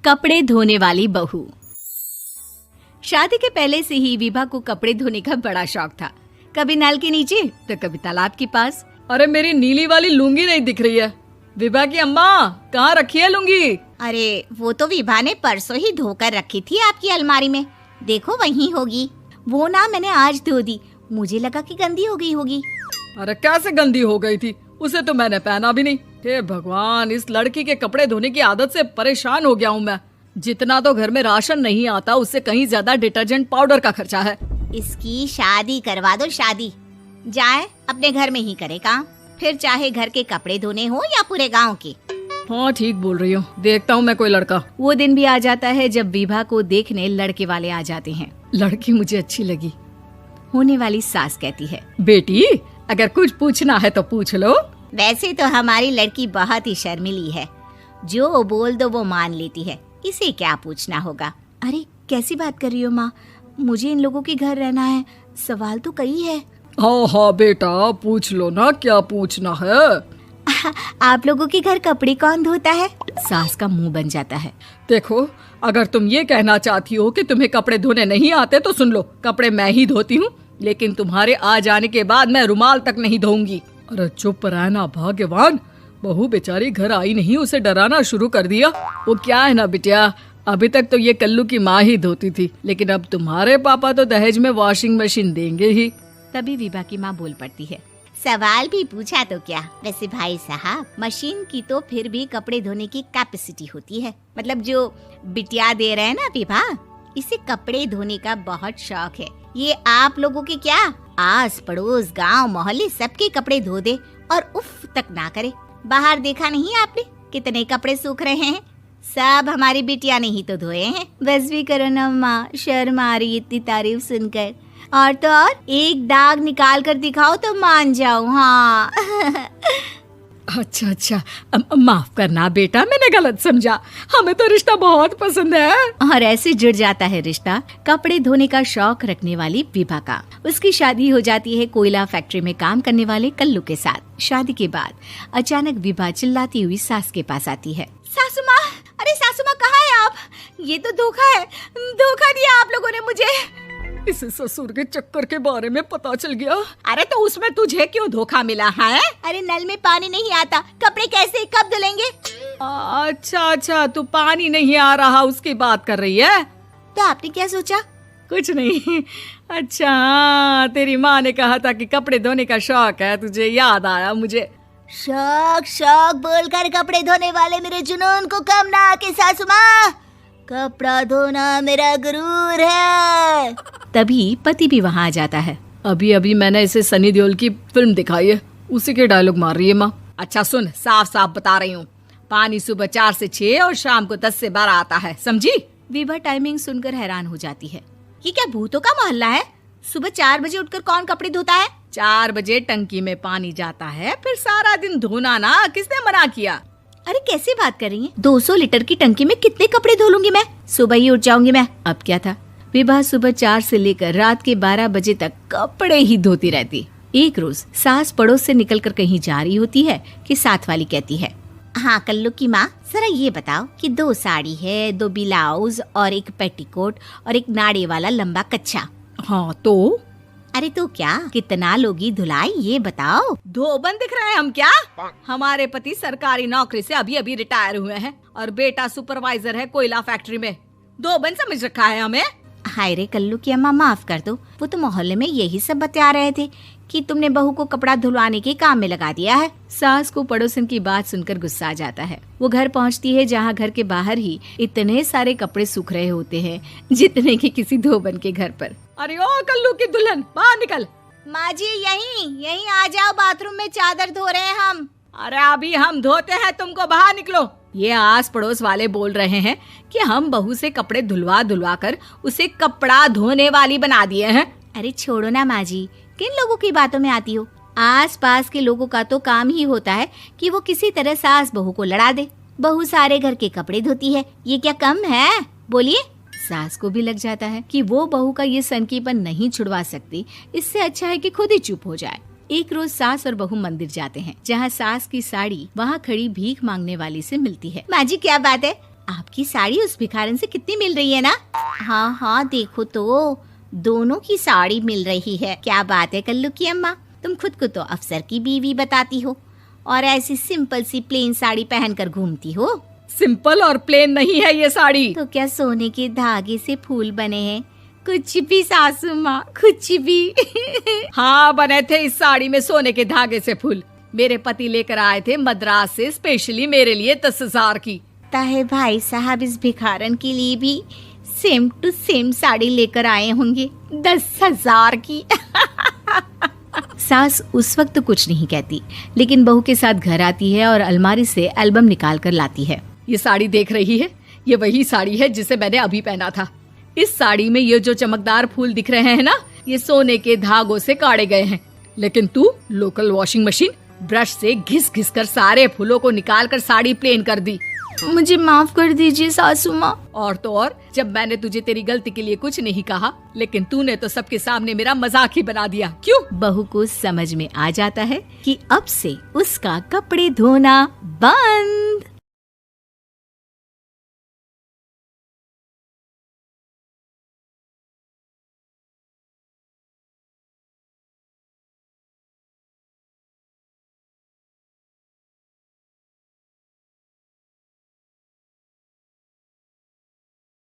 कपड़े धोने वाली बहू। शादी के पहले से ही विभा को कपड़े धोने का बड़ा शौक था। कभी नल के नीचे तो कभी तालाब के पास। अरे मेरी नीली वाली लुंगी नहीं दिख रही है। विभा की अम्मा, कहाँ रखी है लुंगी? अरे वो तो विभा ने परसों ही धोकर रखी थी आपकी अलमारी में, देखो वहीं होगी। वो ना मैंने आज धो दी, मुझे लगा कि गंदी हो गई होगी। अरे कैसे गंदी हो गई थी? उसे तो मैंने पहना भी नहीं। हे भगवान, इस लड़की के कपड़े धोने की आदत से परेशान हो गया हूँ मैं। जितना तो घर में राशन नहीं आता, उससे कहीं ज्यादा डिटर्जेंट पाउडर का खर्चा है। इसकी शादी करवा दो, शादी जाए अपने घर में ही करे काम, फिर चाहे घर के कपड़े धोने हो या पूरे गांव के। हाँ ठीक बोल रही हो, देखता हूँ मैं कोई लड़का। वो दिन भी आ जाता है जब विभा को देखने लड़के वाले आ जाते हैं। लड़की मुझे अच्छी लगी। होने वाली सास कहती है, बेटी अगर कुछ पूछना है तो पूछ लो। वैसे तो हमारी लड़की बहुत ही शर्मिली है, जो बोल दो वो मान लेती है, इसे क्या पूछना होगा। अरे कैसी बात कर रही हो माँ, मुझे इन लोगों के घर रहना है, सवाल तो कई है। हाँ हाँ बेटा, पूछ लो ना, क्या पूछना है। आप लोगों के घर कपड़े कौन धोता है? सास का मुंह बन जाता है। देखो, अगर तुम ये कहना चाहती हो कि तुम्हें कपड़े धोने नहीं आते तो सुन लो, कपड़े मैं ही धोती हूँ, लेकिन तुम्हारे आ जाने के बाद मैं रुमाल तक नहीं धोऊंगी। अरे चुप रहना भाग्यवान, बहू बेचारी घर आई नहीं, उसे डराना शुरू कर दिया। वो क्या है ना बिटिया, अभी तक तो ये कल्लू की माँ ही धोती थी, लेकिन अब तुम्हारे पापा तो दहेज में वॉशिंग मशीन देंगे ही। तभी विभा की माँ बोल पड़ती है, सवाल भी पूछा तो क्या। वैसे भाई साहब, मशीन की तो फिर भी कपड़े धोने की कैपेसिटी होती है, मतलब जो बिटिया दे रहे हैं ना विभा, इसे कपड़े धोने का बहुत शौक है। ये आप लोगों के क्या, आस पड़ोस गांव मोहल्ले सबके कपड़े धो दे और उफ तक ना करे। बाहर देखा नहीं आपने कितने कपड़े सूख रहे हैं, सब हमारी बिटिया ने ही तो धोए हैं। बस भी करो ना माँ, शर्म आ रही इतनी तारीफ सुनकर। और तो और एक दाग निकाल कर दिखाओ तो मान जाओ। हाँ अच्छा, माफ करना बेटा, मैंने गलत समझा। हमें तो रिश्ता बहुत पसंद है। और ऐसे जुड़ जाता है रिश्ता कपड़े धोने का शौक रखने वाली विभा का। उसकी शादी हो जाती है कोयला फैक्ट्री में काम करने वाले कल्लू के साथ। शादी के बाद अचानक विभा चिल्लाती हुई सास के पास आती है। सासू माँ, अरे सासू माँ कहाँ है आप? ये तो धोखा है, धोखा दिया आप लोगों ने मुझे। इसे ससुर के चक्कर के बारे में पता चल गया। अरे तो उसमें तुझे क्यों धोखा मिला है? अरे नल में पानी नहीं आता, कपड़े कैसे कब धुलेंगे? अच्छा, तू पानी नहीं आ रहा उसकी बात कर रही है। तो आपने क्या सोचा? कुछ नहीं। अच्छा, तेरी माँ ने कहा था कि कपड़े धोने का शौक है तुझे, याद आया मुझे। शौक बोलकर कपड़े धोने वाले मेरे जुनून को कम ना आके सासू माँ, कपड़ा धोना मेरा गुरूर है। तभी पति भी वहाँ आ जाता है। अभी मैंने इसे सनी देओल की फिल्म दिखाई है, उसी के डायलॉग मार रही है माँ। अच्छा सुन, साफ बता रही हूँ, पानी सुबह 4 से 6 और शाम को 10 से 12 आता है, समझी? विभा टाइमिंग सुनकर हैरान हो जाती है। ये क्या भूतों का मोहल्ला है? सुबह 4 बजे उठकर कौन कपड़े धोता है? 4 बजे टंकी में पानी जाता है, फिर सारा दिन धोना ना, किसने मना किया? अरे कैसी बात कर रही हैं? 200 लीटर की टंकी में कितने कपड़े धो लूंगी मैं, सुबह ही उठ जाऊंगी मैं। अब क्या था, विभा सुबह 4 से लेकर रात के 12 बजे तक कपड़े ही धोती रहती। एक रोज सास पड़ोस से निकलकर कहीं जा रही होती है कि साथ वाली कहती है, हाँ कल्लू की माँ, जरा ये बताओ कि 2 साड़ी है, 2 ब्लाउज और एक पेटीकोट और एक नाड़े वाला लंबा कच्छा। हाँ तो? अरे तो क्या, कितना लोगी धुलाई ये बताओ। धोबन दिख रहे हैं हम क्या? हमारे पति सरकारी नौकरी से अभी रिटायर हुए हैं और बेटा सुपरवाइजर है कोयला फैक्ट्री में। धोबन समझ रखा है हमें। हाय रे कल्लू की अम्मा, माफ कर दो, वो तो मोहल्ले में यही सब बता रहे थे कि तुमने बहू को कपड़ा धुलवाने के काम में लगा दिया है। सास को पड़ोसन की बात सुनकर गुस्सा आ जाता है। वो घर पहुंचती है जहां घर के बाहर ही इतने सारे कपड़े सूख रहे होते हैं जितने कि किसी धोबन के घर पर। अरे ओ कल्लू की दुल्हन, बाहर निकल। माँ जी यहीं आ जाओ, बाथरूम में चादर धो रहे हैं हम। अरे अभी हम धोते हैं, तुमको बाहर निकलो। ये आस पड़ोस वाले बोल रहे हैं कि हम बहू से कपड़े धुलवा कर उसे कपड़ा धोने वाली बना दिए हैं। अरे छोड़ो ना माँ जी, किन लोगों की बातों में आती हो? आस पास के लोगों का तो काम ही होता है कि वो किसी तरह सास बहू को लड़ा दे। बहू सारे घर के कपड़े धोती है, ये क्या कम है? बोलिए। सास को भी लग जाता है कि वो बहू का ये सनकीपन नहीं छुड़वा सकती, इससे अच्छा है कि खुद ही चुप हो जाए। एक रोज सास और बहू मंदिर जाते हैं, जहाँ सास की साड़ी वहाँ खड़ी भीख मांगने वाली से मिलती है। माँ जी क्या बात है, आपकी साड़ी उस भिखारन से कितनी मिल रही है ना? हाँ हाँ देखो तो, दोनों की साड़ी मिल रही है। क्या बात है कल्लू की अम्मा, तुम खुद को तो अफसर की बीवी बताती हो और ऐसी सिंपल सी प्लेन साड़ी पहनकर घूमती हो। सिंपल और प्लेन नहीं है ये साड़ी। तो क्या सोने के धागे से फूल बने हैं? कुछ भी सासू माँ, कुछ भी। हाँ बने थे इस साड़ी में सोने के धागे से फूल। मेरे पति लेकर आए थे मद्रास से स्पेशली मेरे लिए 10,000 की। ताहे भाई साहब इस भिखारन के लिए भी सेम टू सेम साड़ी लेकर आए होंगे 10,000 की। सास उस वक्त तो कुछ नहीं कहती, लेकिन बहू के साथ घर आती है और अलमारी से एल्बम निकाल कर लाती है। ये साड़ी देख रही है, ये वही साड़ी है जिसे मैंने अभी पहना था। इस साड़ी में ये जो चमकदार फूल दिख रहे हैं ना, ये सोने के धागों से काढ़े गए हैं। लेकिन तू लोकल वॉशिंग मशीन ब्रश से घिस घिस कर सारे फूलों को निकाल कर साड़ी प्लेन कर दी। मुझे माफ कर दीजिए सासू माँ। और तो और, जब मैंने तुझे तेरी गलती के लिए कुछ नहीं कहा, लेकिन तूने तो सबके सामने मेरा मजाक ही बना दिया। क्यों? बहू को समझ में आ जाता है कि अब से उसका कपड़े धोना बंद।